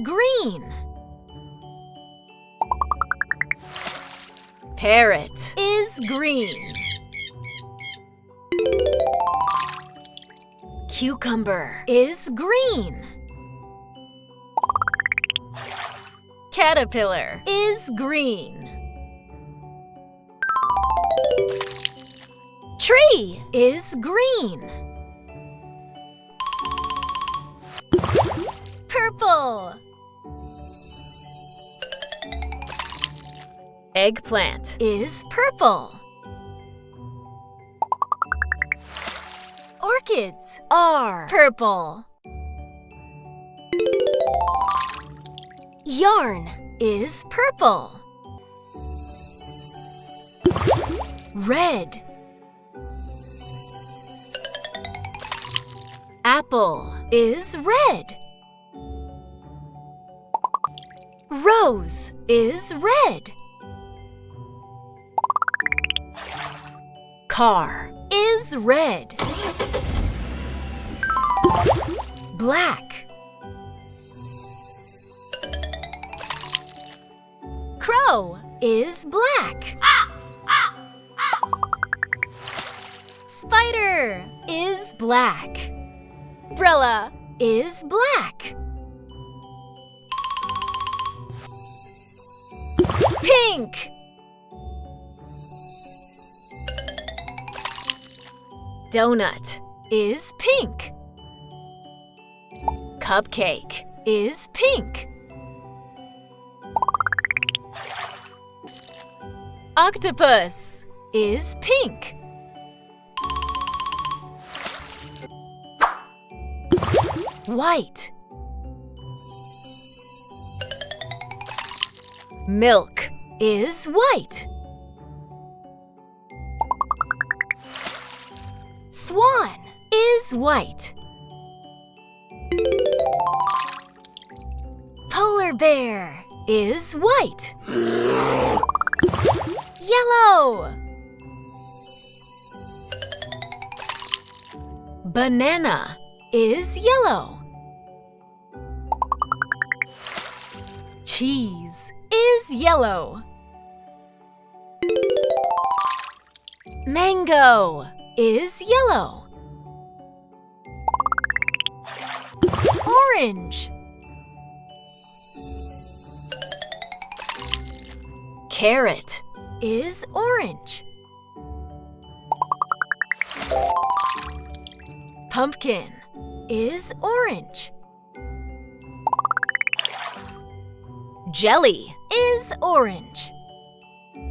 green. Parrot is green. Cucumber is green. Caterpillar is green. Tree is green. Purple. Eggplant is purple. Orchids are purple. Yarn is purple. Red. Apple is red. Rose is red. Car is red. Black. Crow is black. Spider is black. Umbrella is black. Pink. Donut is pink. Cupcake is pink. Octopus is pink. White. Milk is white. Swan is white. Polar bear is white. Yellow. Banana is yellow. Cheese is yellow. Mango is yellow. Orange. Carrot is orange. Pumpkin is orange. Jelly is orange.